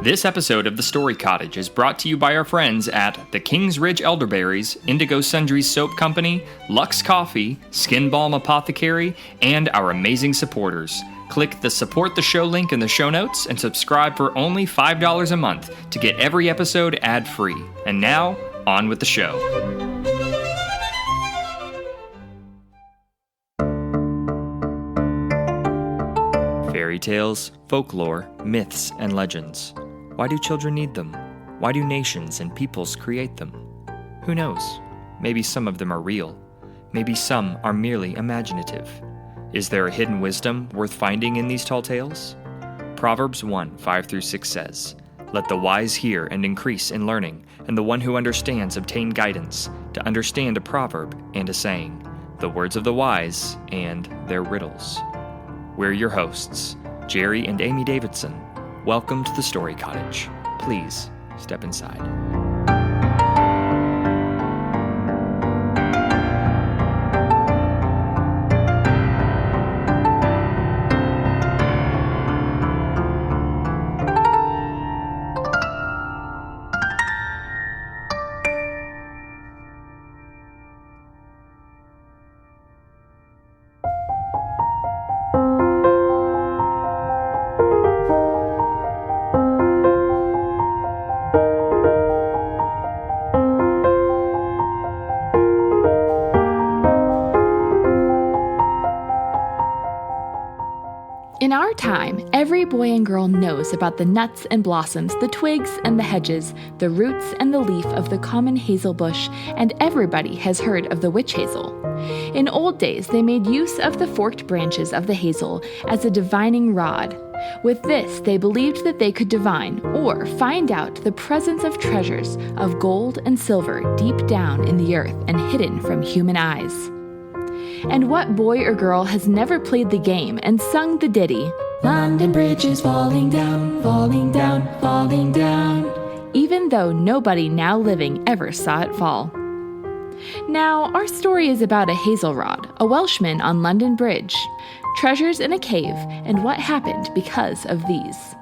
This episode of The Story Cottage is brought to you by our friends at the Kings Ridge Elderberries, Indigo Sundries Soap Company, Lux Coffee, Skin Balm Apothecary, and our amazing supporters. Click the Support the Show link in the show notes and subscribe for only $5 a month to get every episode ad-free. And now, on with the show. Fairy tales, folklore, myths, and legends. Why do children need them? Why do nations and peoples create them? Who knows? Maybe some of them are real. Maybe some are merely imaginative. Is there a hidden wisdom worth finding in these tall tales? Proverbs 1:5-6 says, "Let the wise hear and increase in learning, and the one who understands obtain guidance, to understand a proverb and a saying, the words of the wise and their riddles." We're your hosts, Jerry and Amy Davidson. Welcome to the Story Cottage. Please step inside. In our time, every boy and girl knows about the nuts and blossoms, the twigs and the hedges, the roots and the leaf of the common hazel bush, and everybody has heard of the witch hazel. In old days, they made use of the forked branches of the hazel as a divining rod. With this, they believed that they could divine, or find out, the presence of treasures of gold and silver deep down in the earth and hidden from human eyes. And what boy or girl has never played the game and sung the ditty, "London Bridge is falling down, falling down, falling down," even though nobody now living ever saw it fall? Now, our story is about a hazel rod, a Welshman on London Bridge, treasures in a cave, and what happened because of these.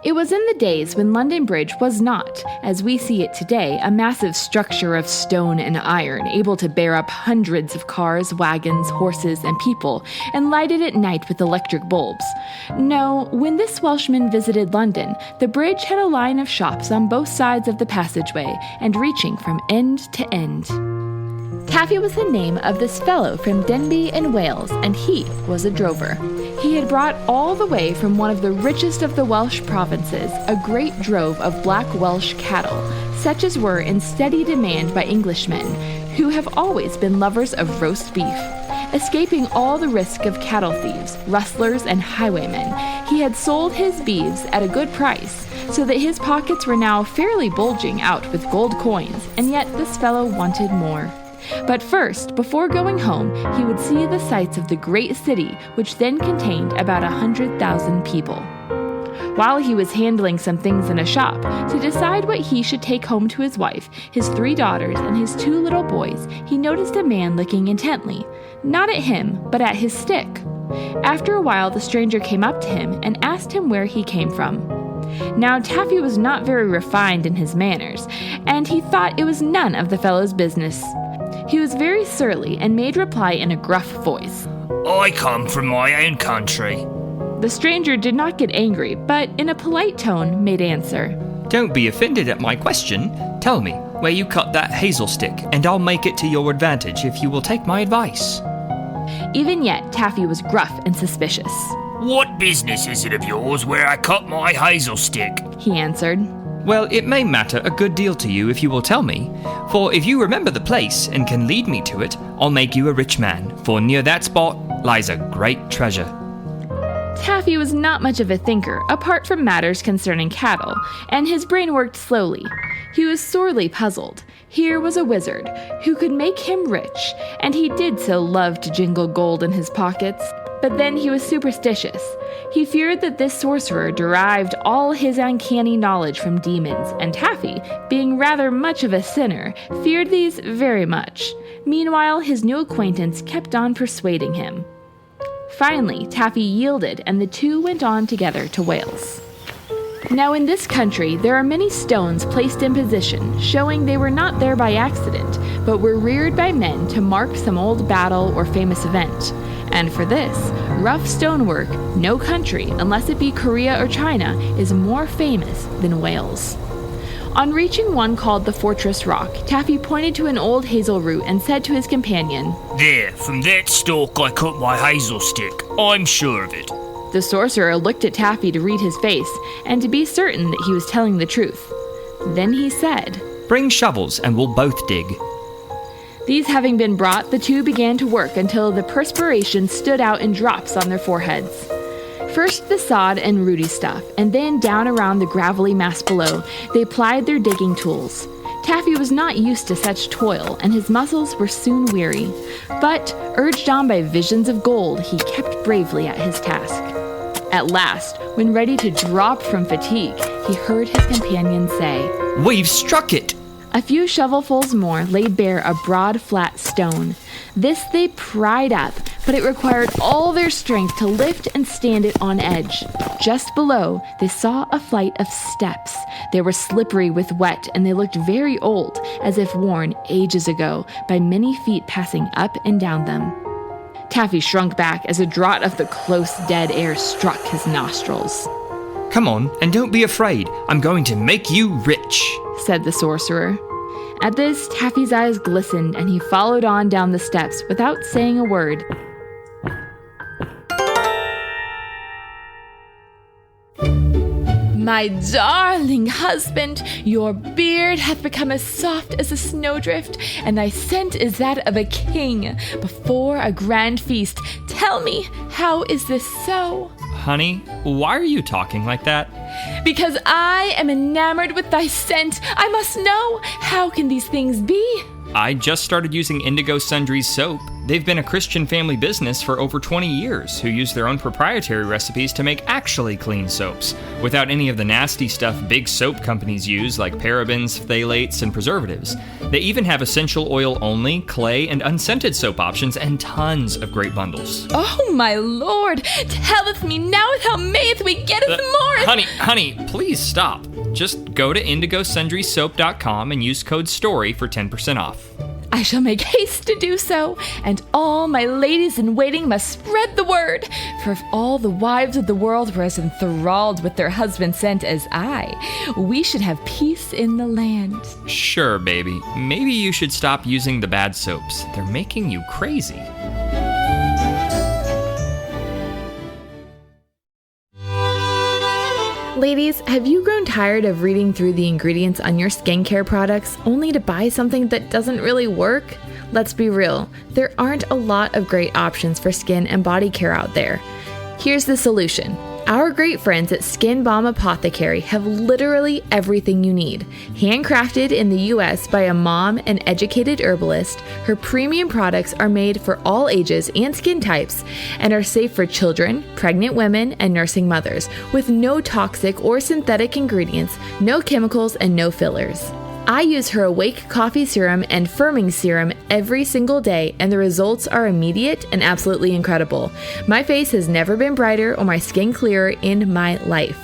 It was in the days when London Bridge was not, as we see it today, a massive structure of stone and iron able to bear up hundreds of cars, wagons, horses, and people, and lighted at night with electric bulbs. No, when this Welshman visited London, the bridge had a line of shops on both sides of the passageway and reaching from end to end. Taffy was the name of this fellow from Denbigh in Wales, and he was a drover. He had brought all the way from one of the richest of the Welsh provinces a great drove of black Welsh cattle, such as were in steady demand by Englishmen, who have always been lovers of roast beef. Escaping all the risk of cattle thieves, rustlers, and highwaymen, he had sold his beeves at a good price, so that his pockets were now fairly bulging out with gold coins, and yet this fellow wanted more. But first, before going home, he would see the sights of the great city, which then contained about 100,000 people. While he was handling some things in a shop, to decide what he should take home to his wife, his 3 daughters, and his 2 little boys, he noticed a man looking intently, not at him, but at his stick. After a while, the stranger came up to him and asked him where he came from. Now, Taffy was not very refined in his manners, and he thought it was none of the fellow's business. He was very surly and made reply in a gruff voice, "I come from my own country." The stranger did not get angry, but in a polite tone made answer, Don't be offended at my question. Tell me where you cut that hazel stick, and I'll make it to your advantage if you will take my advice. Even yet, Taffy was gruff and suspicious. "What business is it of yours where I cut my hazel stick?" he answered. Well, it may matter a good deal to you if you will tell me, for if you remember the place and can lead me to it, I'll make you a rich man, for near that spot lies a great treasure. Taffy was not much of a thinker, apart from matters concerning cattle, and his brain worked slowly. He was sorely puzzled. Here was a wizard who could make him rich, and he did so love to jingle gold in his pockets. But then he was superstitious. He feared that this sorcerer derived all his uncanny knowledge from demons, and Taffy, being rather much of a sinner, feared these very much. Meanwhile, his new acquaintance kept on persuading him. Finally, Taffy yielded, and the two went on together to Wales. Now in this country, there are many stones placed in position, showing they were not there by accident, but were reared by men to mark some old battle or famous event. And for this, rough stonework, no country, unless it be Korea or China, is more famous than Wales. On reaching one called the Fortress Rock, Taffy pointed to an old hazel root and said to his companion, There, from that stalk I cut my hazel stick. I'm sure of it. The sorcerer looked at Taffy to read his face and to be certain that he was telling the truth. Then he said, Bring shovels and we'll both dig. These having been brought, the two began to work until the perspiration stood out in drops on their foreheads. First the sod and rooty stuff, and then down around the gravelly mass below, they plied their digging tools. Taffy was not used to such toil, and his muscles were soon weary. But, urged on by visions of gold, he kept bravely at his task. At last, when ready to drop from fatigue, he heard his companion say, We've struck it! A few shovelfuls more laid bare a broad, flat stone. This they pried up, but it required all their strength to lift and stand it on edge. Just below, they saw a flight of steps. They were slippery with wet, and they looked very old, as if worn ages ago by many feet passing up and down them. Taffy shrunk back as a draught of the close, dead air struck his nostrils. Come on, and don't be afraid. I'm going to make you rich, said the sorcerer. At this, Taffy's eyes glistened, and he followed on down the steps without saying a word. My darling husband, your beard hath become as soft as a snowdrift, and thy scent is that of a king before a grand feast. Tell me, how is this so? Honey, why are you talking like that? Because I am enamored with thy scent. I must know, how can these things be? I just started using Indigo Sundry's soap. They've been a Christian family business for over 20 years who use their own proprietary recipes to make actually clean soaps, without any of the nasty stuff big soap companies use like parabens, phthalates, and preservatives. They even have essential oil only, clay, and unscented soap options, and tons of great bundles. Oh my lord, telleth me now how mayeth we getteth more. Honey, please stop. Just go to indigosundrysoap.com and use code STORY for 10% off. I shall make haste to do so, and all my ladies in waiting must spread the word. For if all the wives of the world were as enthralled with their husband's scent as I, we should have peace in the land. Sure, baby. Maybe you should stop using the bad soaps. They're making you crazy. Ladies, have you grown tired of reading through the ingredients on your skincare products only to buy something that doesn't really work? Let's be real, there aren't a lot of great options for skin and body care out there. Here's the solution. Our great friends at Skin Balm Apothecary have literally everything you need. Handcrafted in the US by a mom and educated herbalist, her premium products are made for all ages and skin types and are safe for children, pregnant women, and nursing mothers, with no toxic or synthetic ingredients, no chemicals, and no fillers. I use her Awake Coffee Serum and Firming Serum every single day, and the results are immediate and absolutely incredible. My face has never been brighter or my skin clearer in my life.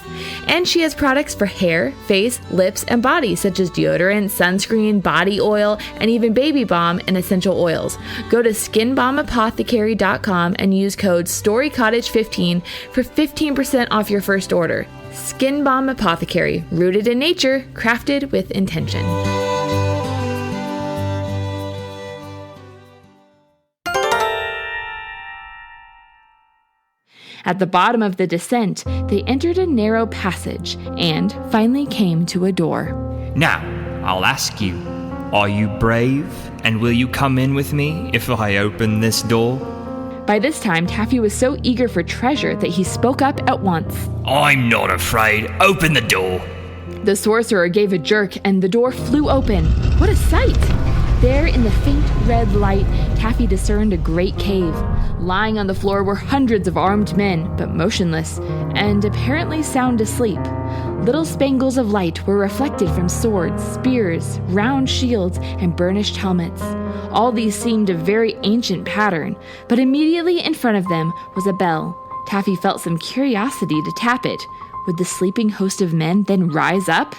And she has products for hair, face, lips, and body, such as deodorant, sunscreen, body oil, and even baby balm and essential oils. Go to skinbalmapothecary.com and use code STORYCOTTAGE15 for 15% off your first order. Skin Balm Apothecary, rooted in nature, crafted with intention. At the bottom of the descent, they entered a narrow passage and finally came to a door. Now, I'll ask you, are you brave? And will you come in with me if I open this door? By this time, Taffy was so eager for treasure that he spoke up at once. I'm not afraid. Open the door. The sorcerer gave a jerk and the door flew open. What a sight! There in the faint red light, Taffy discerned a great cave. Lying on the floor were hundreds of armed men, but motionless, and apparently sound asleep. Little spangles of light were reflected from swords, spears, round shields, and burnished helmets. All these seemed a very ancient pattern, but immediately in front of them was a bell. Taffy felt some curiosity to tap it. Would the sleeping host of men then rise up?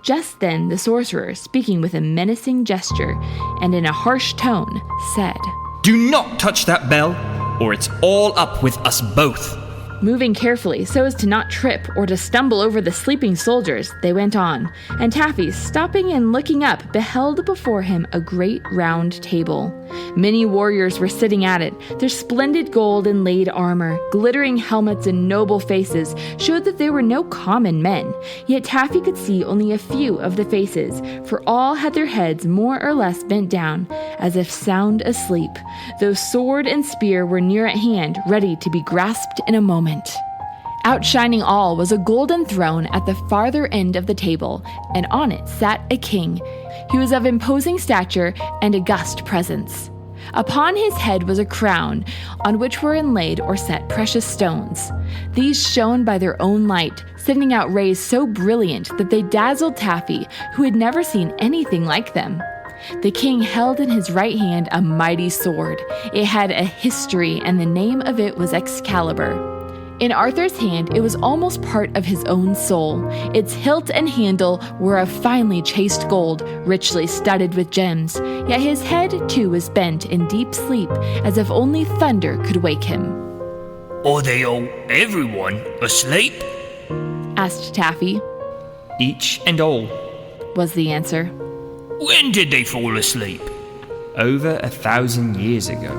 Just then the sorcerer, speaking with a menacing gesture and in a harsh tone, said, "Do not touch that bell, or it's all up with us both." Moving carefully so as to not trip or to stumble over the sleeping soldiers, they went on, and Taffy, stopping and looking up, beheld before him a great round table. Many warriors were sitting at it. Their splendid gold inlaid armor, glittering helmets, and noble faces showed that they were no common men, yet Taffy could see only a few of the faces, for all had their heads more or less bent down, as if sound asleep, though sword and spear were near at hand, ready to be grasped in a moment. Outshining all was a golden throne at the farther end of the table, and on it sat a king. He was of imposing stature and august presence. Upon his head was a crown, on which were inlaid or set precious stones. These shone by their own light, sending out rays so brilliant that they dazzled Taffy, who had never seen anything like them. The king held in his right hand a mighty sword. It had a history, and the name of it was Excalibur. In Arthur's hand, it was almost part of his own soul. Its hilt and handle were of finely chased gold, richly studded with gems, yet his head, too, was bent in deep sleep, as if only thunder could wake him. Are they all, everyone, asleep? Asked Taffy. "Each and all," Was the answer. When did they fall asleep? "Over 1,000 years ago."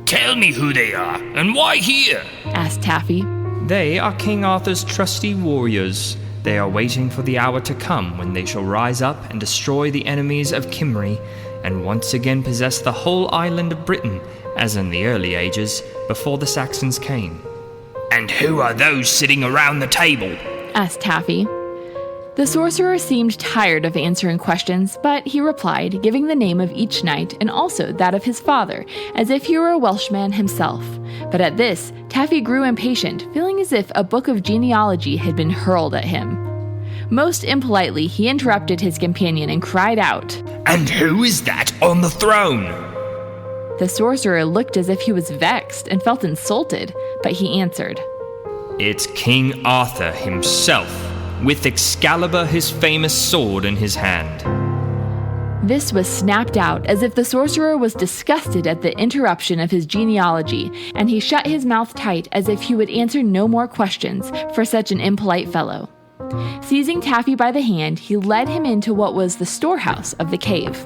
Tell me who they are, and why here? Asked Taffy. "They are King Arthur's trusty warriors. They are waiting for the hour to come when they shall rise up and destroy the enemies of Cymru, and once again possess the whole island of Britain, as in the early ages, before the Saxons came." And who are those sitting around the table? Asked Taffy. The sorcerer seemed tired of answering questions, but he replied, giving the name of each knight and also that of his father, as if he were a Welshman himself. But at this, Taffy grew impatient, feeling as if a book of genealogy had been hurled at him. Most impolitely, he interrupted his companion and cried out, And who is that on the throne? The sorcerer looked as if he was vexed and felt insulted, but he answered, "It's King Arthur himself, with Excalibur, his famous sword, in his hand." This was snapped out as if the sorcerer was disgusted at the interruption of his genealogy, and he shut his mouth tight as if he would answer no more questions for such an impolite fellow. Seizing Taffy by the hand, he led him into what was the storehouse of the cave.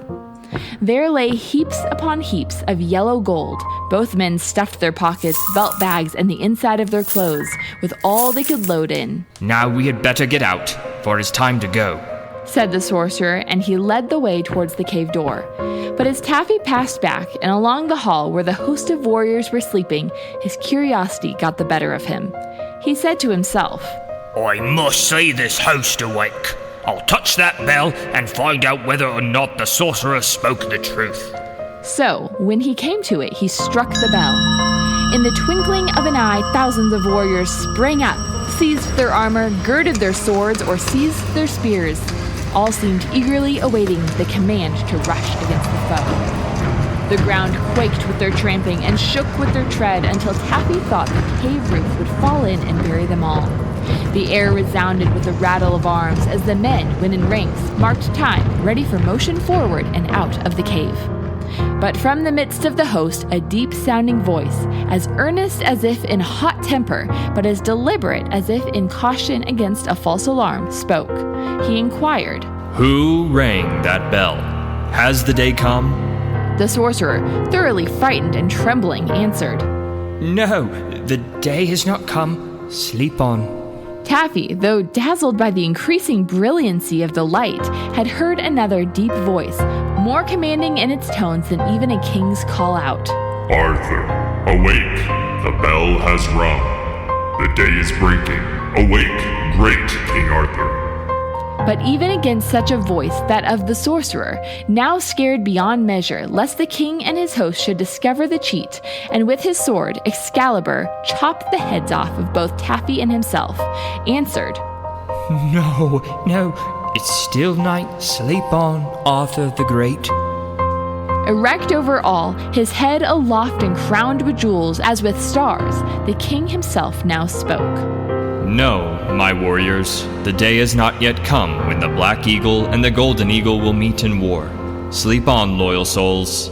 There lay heaps upon heaps of yellow gold. Both men stuffed their pockets, belt bags, and the inside of their clothes with all they could load in. "Now we had better get out, for it is time to go," said the sorcerer, and he led the way towards the cave door. But as Taffy passed back and along the hall where the host of warriors were sleeping, his curiosity got the better of him. He said to himself, I must see this host awake. I'll touch that bell and find out whether or not the sorcerer spoke the truth. So, when he came to it, he struck the bell. In the twinkling of an eye, thousands of warriors sprang up, seized their armor, girded their swords, or seized their spears. All seemed eagerly awaiting the command to rush against the foe. The ground quaked with their tramping and shook with their tread until Taffy thought the cave roof would fall in and bury them all. The air resounded with the rattle of arms as the men, when in ranks, marked time, ready for motion forward and out of the cave. But from the midst of the host, a deep-sounding voice, as earnest as if in hot temper, but as deliberate as if in caution against a false alarm, spoke. He inquired, "Who rang that bell? Has the day come?" The sorcerer, thoroughly frightened and trembling, answered, "No, the day has not come. Sleep on." Taffy, though dazzled by the increasing brilliancy of the light, had heard another deep voice, more commanding in its tones than even a king's call out. "Arthur, awake! The bell has rung. The day is breaking. Awake, great King Arthur!" But even against such a voice, that of the sorcerer, now scared beyond measure, lest the king and his host should discover the cheat, and with his sword, Excalibur, chopped the heads off of both Taffy and himself, answered, "No, it's still night. Sleep on, Arthur the Great." Erect over all, his head aloft and crowned with jewels as with stars, the king himself now spoke. No, my warriors, the day has not yet come when the Black Eagle and the Golden Eagle will meet in war. Sleep on, loyal souls.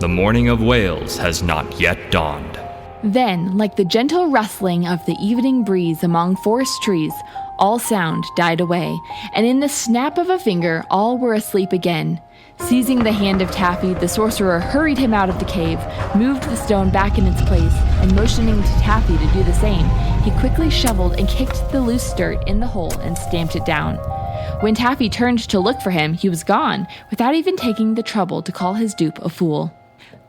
The morning of Wales has not yet dawned. Then, like the gentle rustling of the evening breeze among forest trees, all sound died away, and in the snap of a finger all were asleep again. Seizing the hand of Taffy, the sorcerer hurried him out of the cave, moved the stone back in its place, and motioning to Taffy to do the same, he quickly shoveled and kicked the loose dirt in the hole and stamped it down. When Taffy turned to look for him, he was gone, without even taking the trouble to call his dupe a fool.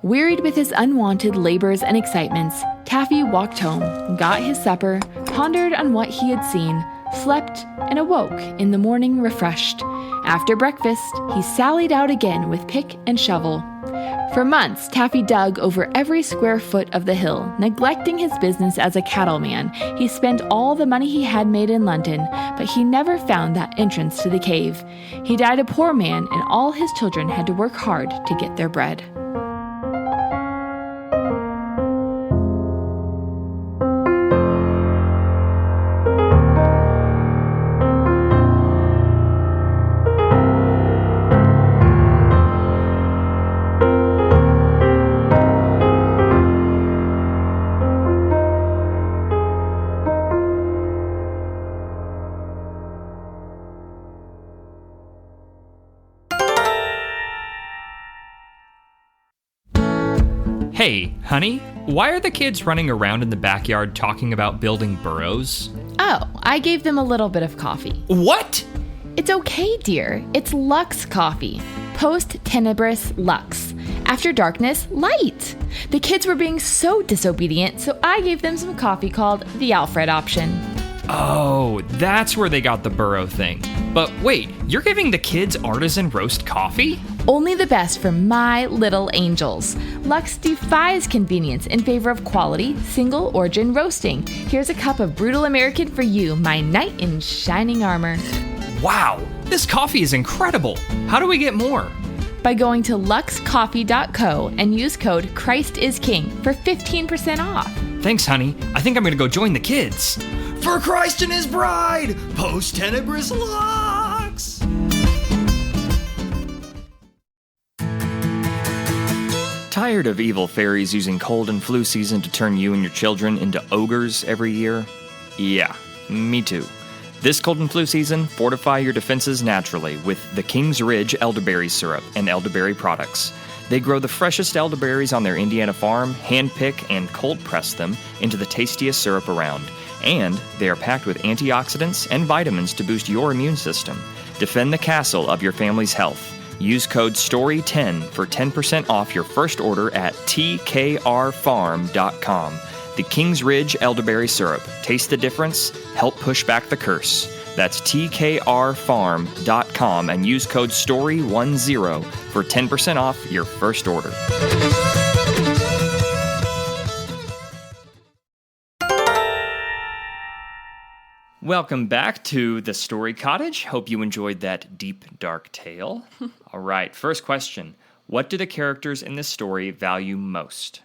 Wearied with his unwanted labors and excitements, Taffy walked home, got his supper, pondered on what he had seen, slept, and awoke in the morning refreshed. After breakfast, he sallied out again with pick and shovel. For months, Taffy dug over every square foot of the hill, neglecting his business as a cattleman. He spent all the money he had made in London, but he never found that entrance to the cave. He died a poor man, and all his children had to work hard to get their bread. Hey, honey, why are the kids running around in the backyard talking about building burrows? Oh, I gave them a little bit of coffee. What? It's okay, dear. It's Lux coffee. Post tenebris lux. After darkness, light. The kids were being so disobedient, so I gave them some coffee called the Alfred option. Oh, that's where they got the burrow thing. But wait, you're giving the kids Artisan roast coffee? Only the best for my little angels. Lux defies convenience in favor of quality, single origin roasting. Here's a cup of brutal American for you, my knight in shining armor. Wow, this coffee is incredible. How do we get more? By going to luxcoffee.co and use code ChristIsKing for 15% off. Thanks, honey. I think I'm gonna go join the kids. For Christ and his bride, post tenebris lux. Tired of evil fairies using cold and flu season to turn you and your children into ogres every year? Yeah, me too. This cold and flu season, fortify your defenses naturally with the King's Ridge elderberry syrup and elderberry products. They grow the freshest elderberries on their Indiana farm, hand-pick and cold-press them into the tastiest syrup around. And they are packed with antioxidants and vitamins to boost your immune system. Defend the castle of your family's health. Use code STORY10 for 10% off your first order at tkrfarm.com. The King's Ridge elderberry syrup. Taste the difference, help push back the curse. That's tkrfarm.com and use code STORY10 for 10% off your first order. Welcome back to the Story Cottage. Hope you enjoyed that deep, dark tale. All right, first question. What do the characters in this story value most?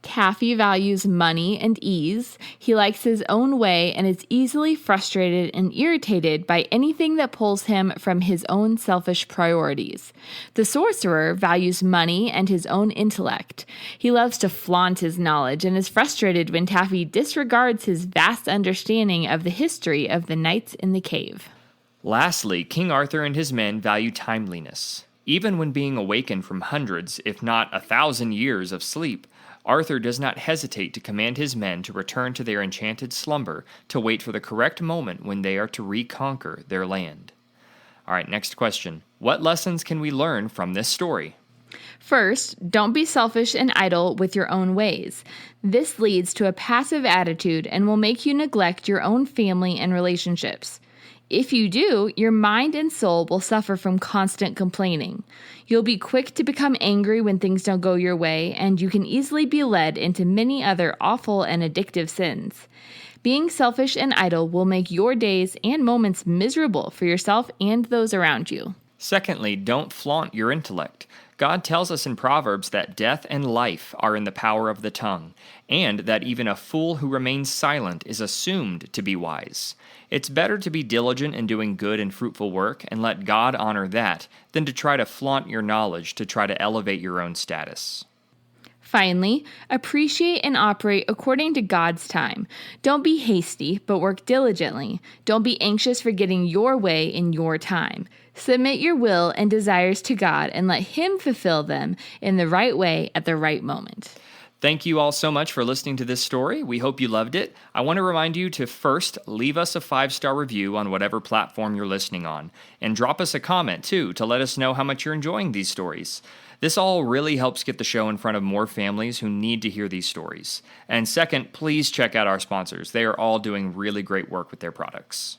Taffy values money and ease. He likes his own way and is easily frustrated and irritated by anything that pulls him from his own selfish priorities. The sorcerer values money and his own intellect. He loves to flaunt his knowledge and is frustrated when Taffy disregards his vast understanding of the history of the knights in the cave. Lastly, King Arthur and his men value timeliness. Even when being awakened from hundreds, if not 1,000 years of sleep, Arthur does not hesitate to command his men to return to their enchanted slumber to wait for the correct moment when they are to reconquer their land. All right, next question. What lessons can we learn from this story? First, don't be selfish and idle with your own ways. This leads to a passive attitude and will make you neglect your own family and relationships. If you do, your mind and soul will suffer from constant complaining. You'll be quick to become angry when things don't go your way, and you can easily be led into many other awful and addictive sins. Being selfish and idle will make your days and moments miserable for yourself and those around you. Secondly, don't flaunt your intellect. God tells us in Proverbs that death and life are in the power of the tongue, and that even a fool who remains silent is assumed to be wise. It's better to be diligent in doing good and fruitful work and let God honor that than to try to flaunt your knowledge to try to elevate your own status. Finally, appreciate and operate according to God's time. Don't be hasty, but work diligently. Don't be anxious for getting your way in your time. Submit your will and desires to God and let Him fulfill them in the right way at the right moment. Thank you all so much for listening to this story. We hope you loved it. I want to remind you to first leave us a 5-star review on whatever platform you're listening on, and drop us a comment too to let us know how much you're enjoying these stories. This all really helps get the show in front of more families who need to hear these stories. And second, please check out our sponsors. They are all doing really great work with their products.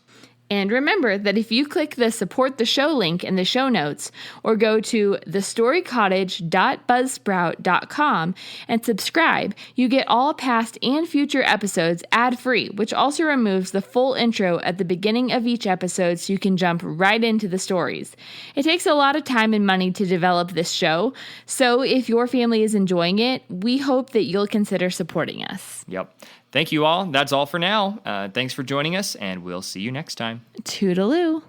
And remember that if you click the support the show link in the show notes or go to thestorycottage.buzzsprout.com and subscribe, you get all past and future episodes ad-free, which also removes the full intro at the beginning of each episode so you can jump right into the stories. It takes a lot of time and money to develop this show, so if your family is enjoying it, we hope that you'll consider supporting us. Yep. Thank you all. That's all for now. Thanks for joining us, and we'll see you next time. Toodaloo.